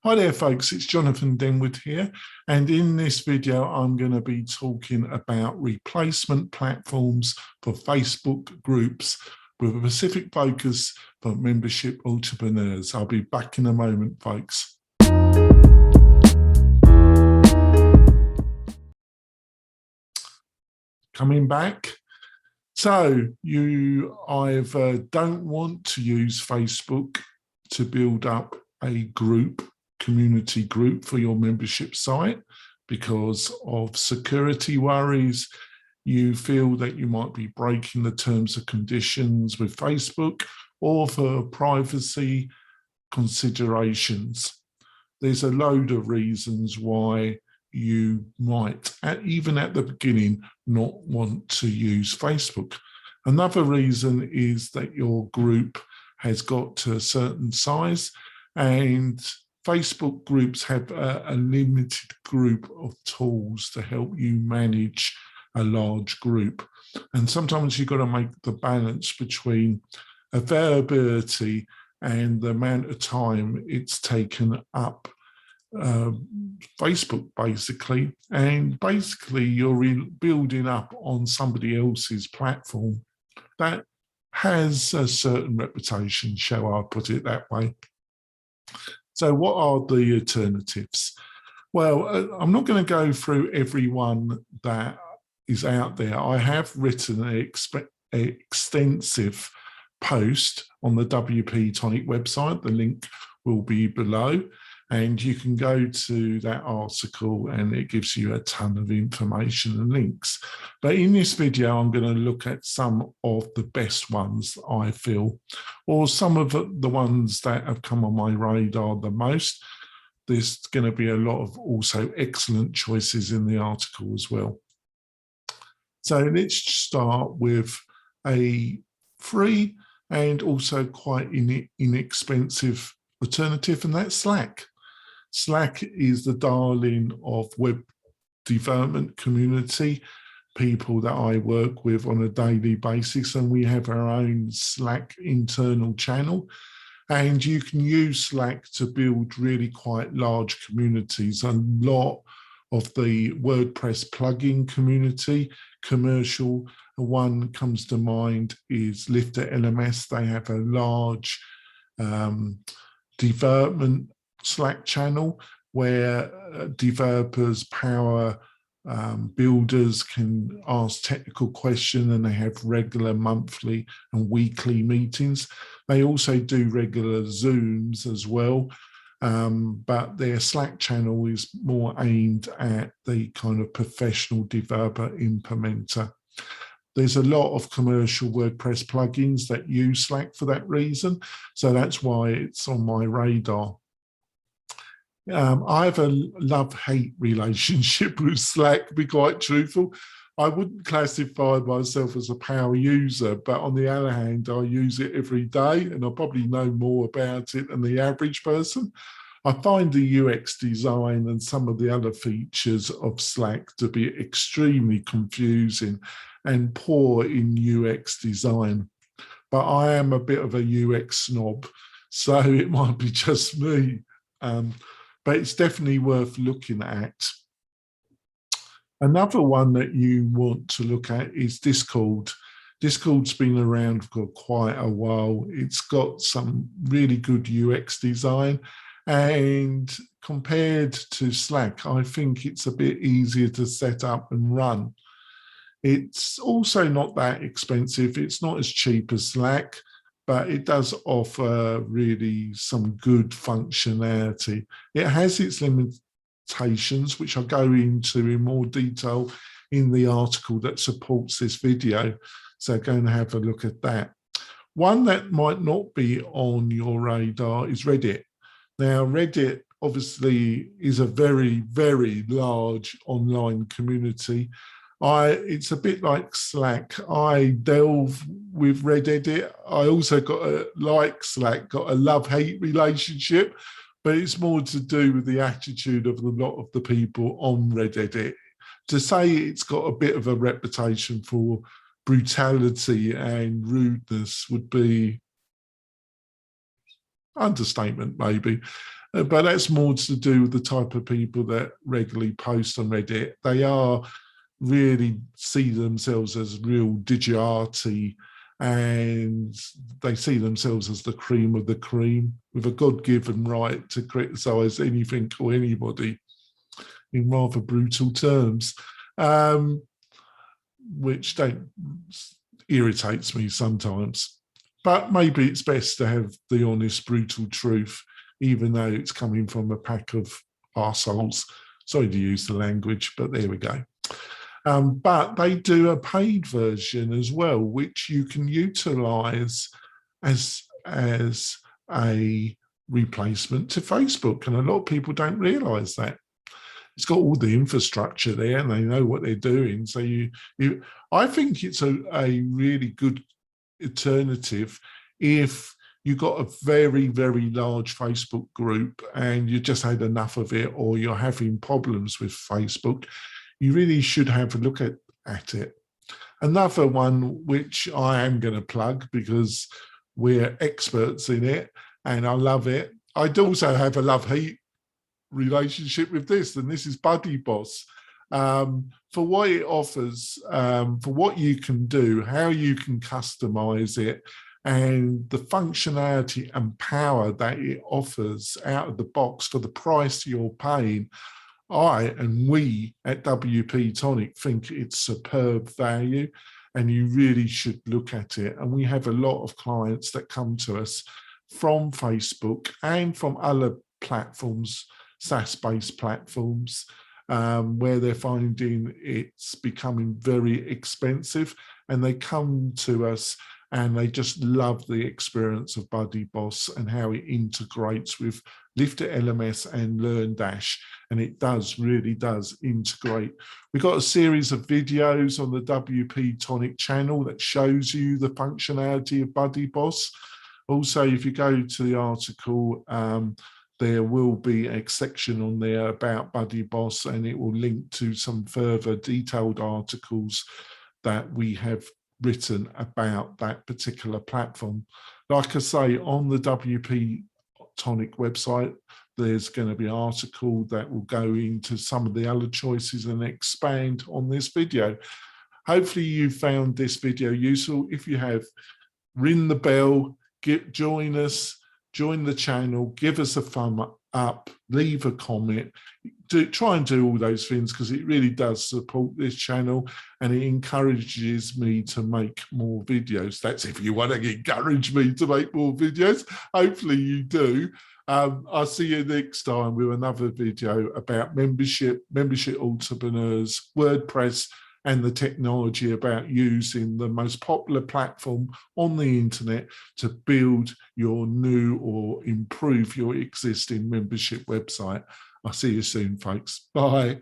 Hi there folks, it's Jonathan Denwood here, and in this video I'm going to be talking about replacement platforms for Facebook groups with a specific focus for membership entrepreneurs. I'll be back in a moment, folks. Coming back. So you either don't want to use Facebook to build up a community group for your membership site because of security worries. You feel that you might be breaking the terms and conditions with Facebook, or for privacy considerations. There's a load of reasons why you might, even at the beginning, not want to use Facebook. Another reason is that your group has got to a certain size, and Facebook groups have a limited group of tools to help you manage a large group. And sometimes you've got to make the balance between availability and the amount of time it's taken up Facebook, basically. And basically you're building up on somebody else's platform that has a certain reputation, shall I put it that way. So what are the alternatives? Well, I'm not going to go through every one that is out there. I have written an extensive post on the WP-Tonic website. The link will be below, and you can go to that article and it gives you a ton of information and links. But in this video, I'm going to look at some of the best ones, I feel, or some of the ones that have come on my radar the most. There's going to be a lot of also excellent choices in the article as well. So let's start with a free and also quite inexpensive alternative, and that's Slack. Slack is the darling of web development community, people that I work with on a daily basis, and we have our own Slack internal channel. And you can use Slack to build really quite large communities. A lot of the WordPress plugin community, commercial one comes to mind is Lifter LMS. They have a large development Slack channel where developers, power builders can ask technical questions, and they have regular monthly and weekly meetings. They also do regular Zooms as well, but their Slack channel is more aimed at the kind of professional developer implementer. There's a lot of commercial WordPress plugins that use Slack for that reason, so that's why it's on my radar. I have a love-hate relationship with Slack, to be quite truthful. I wouldn't classify myself as a power user, but on the other hand, I use it every day, and I probably know more about it than the average person. I find the UX design and some of the other features of Slack to be extremely confusing and poor in UX design. But I am a bit of a UX snob, so it might be just me. But it's definitely worth looking at. Another one that you want to look at is Discord. Discord's been around for quite a while. It's got some really good UX design, and compared to Slack, I think it's a bit easier to set up and run. It's also not that expensive. It's not as cheap as Slack, but it does offer really some good functionality. It has its limitations, which I'll go into in more detail in the article that supports this video. So go and have a look at that. One that might not be on your radar is Reddit. Now, Reddit obviously is a very, very large online community. It's a bit like Slack. I delve with Reddit. I also like Slack, got a love-hate relationship, but it's more to do with the attitude of a lot of the people on Reddit. To say it's got a bit of a reputation for brutality and rudeness would be understatement maybe. But that's more to do with the type of people that regularly post on Reddit. They are really see themselves as real digiarty, and they see themselves as the cream of the cream with a God-given right to criticise anything or anybody in rather brutal terms, which don't irritates me sometimes. But maybe it's best to have the honest, brutal truth, even though it's coming from a pack of arseholes. Sorry to use the language, but there we go. But they do a paid version as well, which you can utilize as a replacement to Facebook. And a lot of people don't realize that. It's got all the infrastructure there and they know what they're doing. So I think it's a really good alternative if you got a very, very large Facebook group and you just had enough of it, or you're having problems with Facebook. You really should have a look at it. Another one, which I am going to plug because we're experts in it and I love it. I do also have a love-hate relationship with this, and this is Buddy Boss. For what it offers, for what you can do, how you can customize it, and the functionality and power that it offers out of the box for the price you're paying. I and we at WP-Tonic think it's superb value, and you really should look at it. And we have a lot of clients that come to us from Facebook and from other platforms, SaaS-based platforms, where they're finding it's becoming very expensive, and they come to us and they just love the experience of Buddy Boss and how it integrates with Lifter LMS and LearnDash. And it really does integrate. We've got a series of videos on the WP-Tonic channel that shows you the functionality of Buddy Boss. Also, if you go to the article, there will be a section on there about Buddy Boss, and it will link to some further detailed articles that we have written about that particular platform. Like I say, on the WP-Tonic website, there's going to be an article that will go into some of the other choices and expand on this video. Hopefully you found this video useful. If you have, ring the bell, join us, join the channel, give us a thumb up, leave a comment, try and do all those things, because it really does support this channel and it encourages me to make more videos. That's if you want to encourage me to make more videos. Hopefully you do. I'll see you next time with another video about membership entrepreneurs, WordPress, and the technology about using the most popular platform on the internet to build your new or improve your existing membership website. I'll see you soon, folks. Bye.